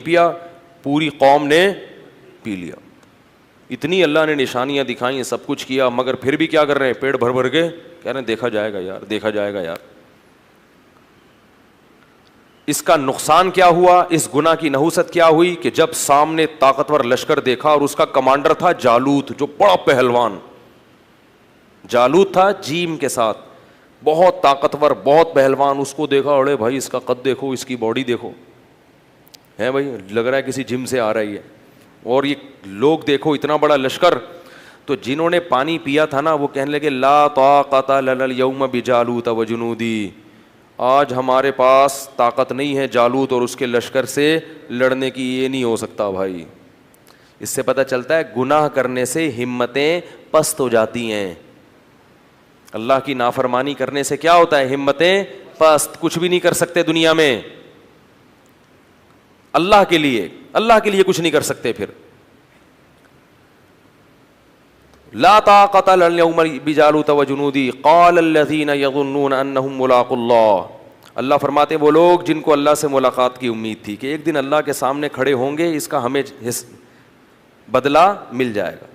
پیا, پوری قوم نے پی لیا. اتنی اللہ نے نشانیاں دکھائیں, سب کچھ کیا, مگر پھر بھی کیا کر رہے ہیں, پیٹ بھر بھر کے کہہ رہے ہیں دیکھا جائے گا یار, دیکھا جائے گا یار. اس کا نقصان کیا ہوا, اس گناہ کی نحوست کیا ہوئی کہ جب سامنے طاقتور لشکر دیکھا اور اس کا کمانڈر تھا جالوت, جو بڑا پہلوان جالوت تھا جیم کے ساتھ, بہت طاقتور, بہت پہلوان. اس کو دیکھا, اڑے بھائی اس کا قد دیکھو, اس کی باڈی دیکھو, ہے بھائی لگ رہا ہے کسی جم سے آ رہی ہے. اور یہ لوگ دیکھو اتنا بڑا لشکر. تو جنہوں نے پانی پیا تھا نا وہ کہنے لگے لا طاقت لنا اليوم بجالوت وجنودی, آج ہمارے پاس طاقت نہیں ہے جالوت اور اس کے لشکر سے لڑنے کی, یہ نہیں ہو سکتا بھائی. اس سے پتہ چلتا ہے گناہ کرنے سے ہمتیں پست ہو جاتی ہیں. اللہ کی نافرمانی کرنے سے کیا ہوتا ہے, ہمتیں پست, کچھ بھی نہیں کر سکتے دنیا میں. اللہ کے لیے کچھ نہیں کر سکتے. پھر لا طاقت لنا اليوم بجالوت وجنودی قال الذين يظنون انهم ملاقو اللہ. اللہ فرماتے ہیں وہ لوگ جن کو اللہ سے ملاقات کی امید تھی کہ ایک دن اللہ کے سامنے کھڑے ہوں گے, اس کا ہمیں بدلہ مل جائے گا,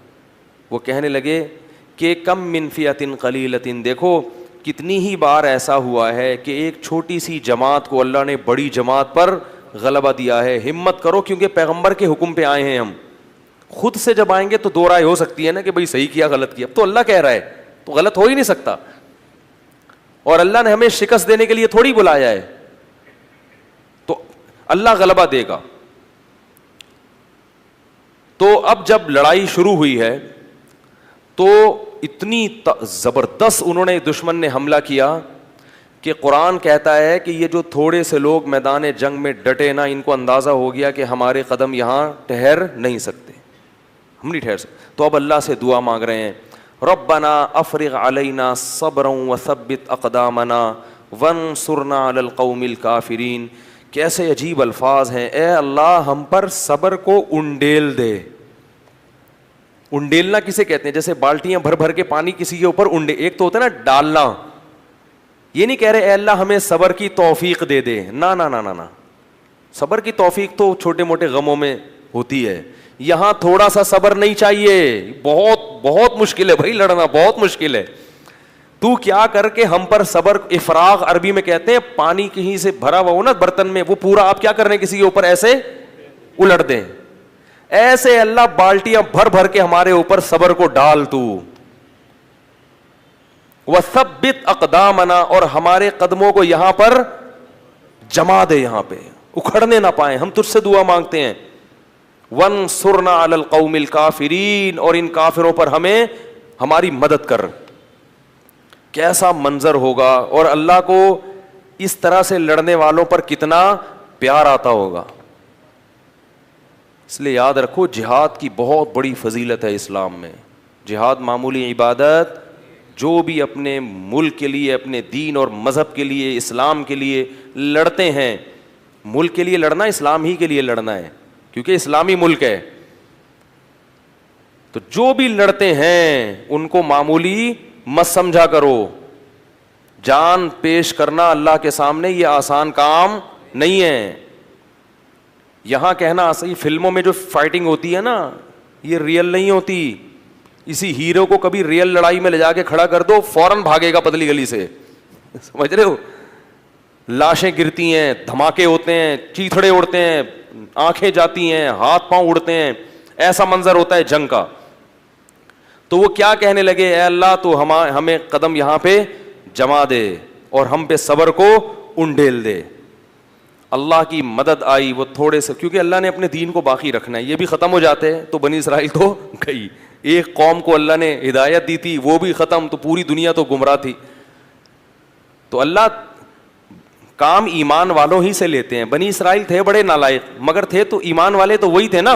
وہ کہنے لگے کہ کم من فئۃ قلیلۃ, دیکھو کتنی ہی بار ایسا ہوا ہے کہ ایک چھوٹی سی جماعت کو اللہ نے بڑی جماعت پر غلبہ دیا ہے. ہمت کرو, کیونکہ پیغمبر کے حکم پہ آئے ہیں ہم. خود سے جب آئیں گے تو دو رائے ہو سکتی ہے نا کہ بھائی صحیح کیا غلط کیا. اب تو اللہ کہہ رہا ہے تو غلط ہو ہی نہیں سکتا, اور اللہ نے ہمیں شکست دینے کے لیے تھوڑی بلایا ہے. تو اللہ غلبہ دے گا. تو اب جب لڑائی شروع ہوئی ہے تو اتنی زبردست انہوں نے دشمن نے حملہ کیا کہ قرآن کہتا ہے کہ یہ جو تھوڑے سے لوگ میدان جنگ میں ڈٹے نا, ان کو اندازہ ہو گیا کہ ہمارے قدم یہاں ٹھہر نہیں سکتے, ہم نہیں ٹھہر سکتے. تو اب اللہ سے دعا مانگ رہے ہیں ربنا افرغ علینا صبرا وثبت اقدامنا وانصرنا علی القوم الکافرین. کیسے عجیب الفاظ ہیں, اے اللہ ہم پر صبر کو انڈیل دے. انڈیلنا کسے کہتے ہیں, جیسے بالٹیاں بھر بھر کے پانی کسی کے اوپر انڈے, ایک تو ہوتا ہے نا ڈالنا, یہ نہیں کہہ رہے اے اللہ ہمیں صبر کی توفیق دے دے, نا نا نا نا نا, صبر کی توفیق تو چھوٹے موٹے غموں میں ہوتی ہے. یہاں تھوڑا سا صبر نہیں چاہیے, بہت بہت مشکل ہے بھائی, لڑنا بہت مشکل ہے. تو کیا کر کے ہم پر صبر, افراغ عربی میں کہتے ہیں پانی کہیں سے بھرا ہوا ہو نا برتن میں, وہ پورا آپ کیا کر رہے ہیں کسی کے اوپر ایسے الٹ دیں, ایسے اللہ بالٹیاں بھر بھر کے ہمارے اوپر صبر کو ڈال تو. وثبت اقدامنا, اور ہمارے قدموں کو یہاں پر جما دے, یہاں پہ اکھڑنے نہ پائیں. ہم تجھ سے دعا مانگتے ہیں. وانصرنا علی القوم الکافرین, اور ان کافروں پر ہمیں ہماری مدد کر. کیسا منظر ہوگا, اور اللہ کو اس طرح سے لڑنے والوں پر کتنا پیار آتا ہوگا. اس لیے یاد رکھو جہاد کی بہت بڑی فضیلت ہے اسلام میں. جہاد معمولی عبادت, جو بھی اپنے ملک کے لیے, اپنے دین اور مذہب کے لیے, اسلام کے لیے لڑتے ہیں, ملک کے لیے لڑنا اسلام ہی کے لیے لڑنا ہے کیونکہ اسلامی ملک ہے. تو جو بھی لڑتے ہیں ان کو معمولی مت سمجھا کرو. جان پیش کرنا اللہ کے سامنے یہ آسان کام نہیں ہے. یہاں کہنا صحیح, فلموں میں جو فائٹنگ ہوتی ہے نا یہ ریئل نہیں ہوتی. اسی ہیرو کو کبھی ریئل لڑائی میں لے جا کے کھڑا کر دو, فوراً بھاگے گا پتلی گلی سے, سمجھ رہے ہو. لاشیں گرتی ہیں, دھماکے ہوتے ہیں, چیتھڑے اڑتے ہیں, آنکھیں جاتی ہیں, ہاتھ پاؤں اڑتے ہیں, ایسا منظر ہوتا ہے جنگ کا. تو وہ کیا کہنے لگے, اے اللہ تو ہمیں قدم یہاں پہ جما دے اور ہم پہ صبر کو انڈیل دے. اللہ کی مدد آئی, وہ تھوڑے سے, کیونکہ اللہ نے اپنے دین کو باقی رکھنا ہے. یہ بھی ختم ہو جاتے ہیں تو بنی اسرائیل تو گئی. ایک قوم کو اللہ نے ہدایت دی تھی, وہ بھی ختم, تو پوری دنیا تو گمراہ تھی. تو اللہ کام ایمان والوں ہی سے لیتے ہیں. بنی اسرائیل تھے بڑے نالائق, مگر تھے تو ایمان والے تو وہی تھے نا.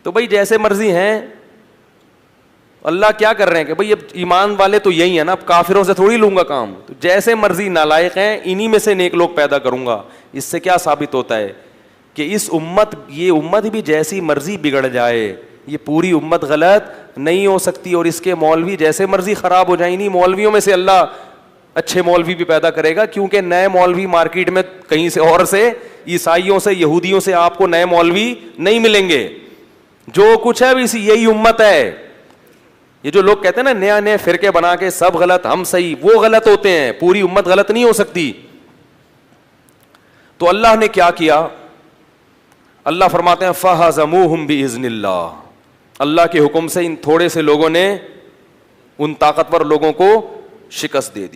تو بھائی جیسے مرضی ہیں, اللہ کیا کر رہے ہیں کہ بھائی اب ایمان والے تو یہی ہیں نا, اب کافروں سے تھوڑی لوں گا کام. تو جیسے مرضی نالائق ہیں, انہی میں سے نیک لوگ پیدا کروں گا. اس سے کیا ثابت ہوتا ہے کہ اس امت, یہ امت بھی جیسی مرضی بگڑ جائے, یہ پوری امت غلط نہیں ہو سکتی. اور اس کے مولوی جیسے مرضی خراب ہو جائیں, انہی مولویوں میں سے اللہ اچھے مولوی بھی پیدا کرے گا, کیونکہ نئے مولوی مارکیٹ میں کہیں سے اور سے, عیسائیوں سے, یہودیوں سے آپ کو نئے مولوی نہیں ملیں گے. جو کچھ ہے اسی یہی امت ہے. یہ جو لوگ کہتے ہیں نا نیا نئے فرقے بنا کے سب غلط ہم صحیح, وہ غلط ہوتے ہیں, پوری امت غلط نہیں ہو سکتی. تو اللہ نے کیا کیا, اللہ فرماتے ہیں فَهَزَمُوهُمْ بِإِذْنِ اللَّهِ, اللہ کے حکم سے ان تھوڑے سے لوگوں نے ان طاقتور لوگوں کو شکست دے دی.